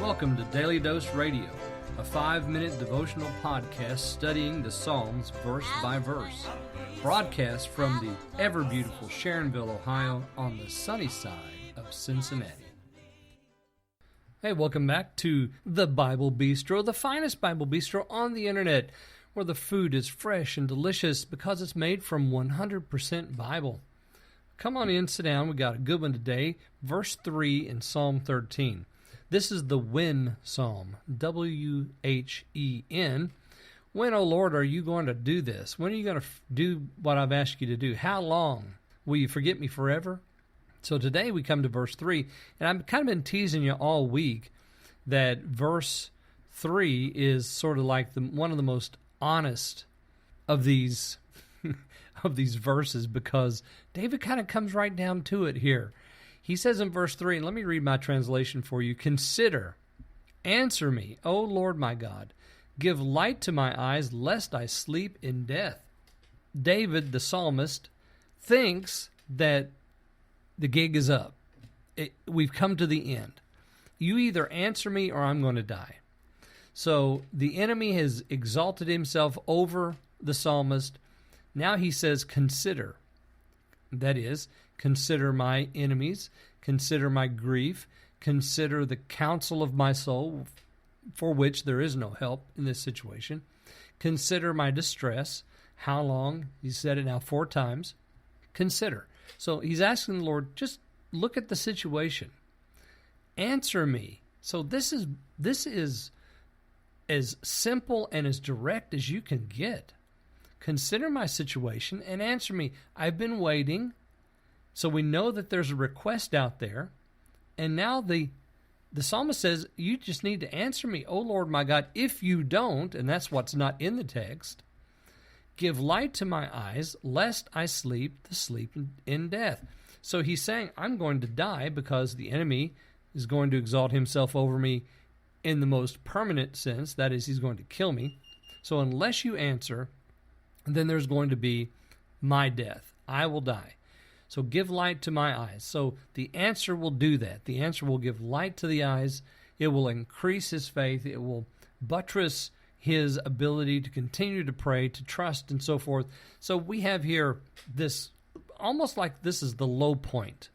Welcome to Daily Dose Radio, a 5-minute devotional podcast studying the Psalms verse by verse. Broadcast from the ever-beautiful Sharonville, Ohio, on the sunny side of Cincinnati. Hey, welcome back to the Bible Bistro, the finest Bible Bistro on the internet, where the food is fresh and delicious because it's made from 100% Bible. Come on in, sit down. We got a good one today. Verse 3 in Psalm 13. This is the when Psalm, W-H-E-N. When, O Lord, are you going to do this? When are you going to do what I've asked you to do? How long? Will you forget me forever? So today we come to verse 3, and I've kind of been teasing you all week that verse 3 is sort of like one of the most honest of these of these verses, because David kind of comes right down to it here. He says in verse 3, and let me read my translation for you, "Consider, answer me, O Lord my God, give light to my eyes, lest I sleep in death." David, the psalmist, thinks that the gig is up. We've come to the end. You either answer me or I'm going to die. So the enemy has exalted himself over the psalmist. Now he says, consider. That is, consider my enemies, consider my grief, consider the counsel of my soul, for which there is no help in this situation. Consider my distress. How long? He said it now 4 times. Consider. So he's asking the Lord, just look at the situation. Answer me. So this is as simple and as direct as you can get. Consider my situation and answer me. I've been waiting. So we know that there's a request out there. And now the psalmist says, you just need to answer me, O Lord my God. If you don't, and that's what's not in the text, give light to my eyes, lest I sleep the sleep in death. So he's saying, I'm going to die because the enemy is going to exalt himself over me in the most permanent sense. That is, he's going to kill me. So unless you answer, then there's going to be my death. I will die. So give light to my eyes. So the answer will do that. The answer will give light to the eyes. It will increase his faith. It will buttress his ability to continue to pray, to trust, and so forth. So we have here this, almost like this is the low point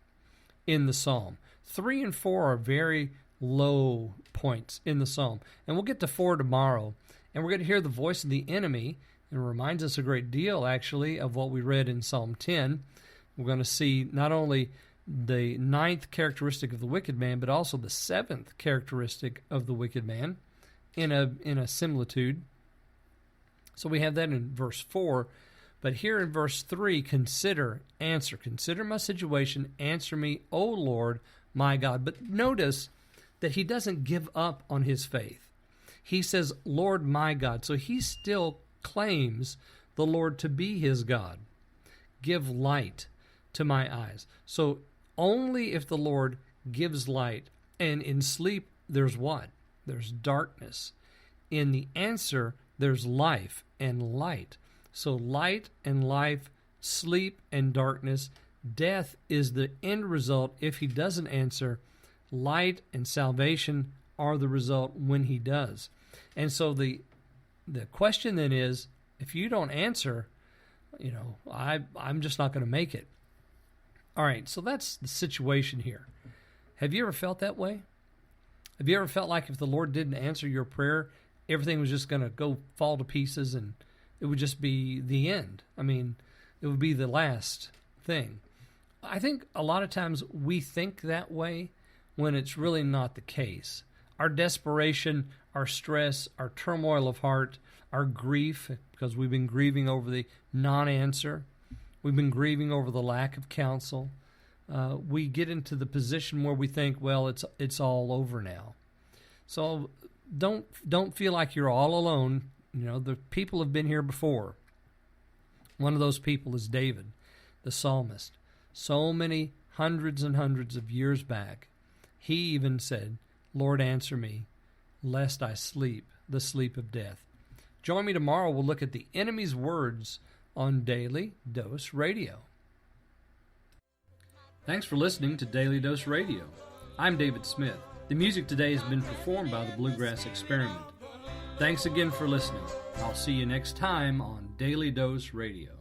in the psalm. 3 and 4 are very low points in the psalm. And we'll get to 4 tomorrow. And we're going to hear the voice of the enemy. It reminds us a great deal, actually, of what we read in Psalm 10. We're going to see not only the 9th characteristic of the wicked man, but also the 7th characteristic of the wicked man in a similitude. So we have that in verse 4. But here in verse 3, consider, answer. Consider my situation, answer me, O Lord, my God. But notice that he doesn't give up on his faith. He says, Lord, my God. So he still claims the Lord to be his God. Give light to my eyes. So only if the Lord gives light, and in sleep there's what? There's darkness. In the answer, there's life and light. So light and life, sleep and darkness, death is the end result if he doesn't answer. Light and salvation are the result when he does. And so the question then is, if you don't answer, I'm just not going to make it. All right, so that's the situation here. Have you ever felt that way? Have you ever felt like if the Lord didn't answer your prayer, everything was just going to go fall to pieces and it would just be the end? I mean, it would be the last thing. I think a lot of times we think that way when it's really not the case. Our desperation, our stress, our turmoil of heart, our grief, because we've been grieving over the non-answer. We've been grieving over the lack of counsel. We get into the position where we think, well, it's all over now. So don't feel like you're all alone. The people have been here before. One of those people is David, the psalmist. So many hundreds and hundreds of years back, he even said, Lord, answer me, lest I sleep the sleep of death. Join me tomorrow. We'll look at the enemy's words on Daily Dose Radio. Thanks for listening to Daily Dose Radio. I'm David Smith. The music today has been performed by the Bluegrass Experiment. Thanks again for listening. I'll see you next time on Daily Dose Radio.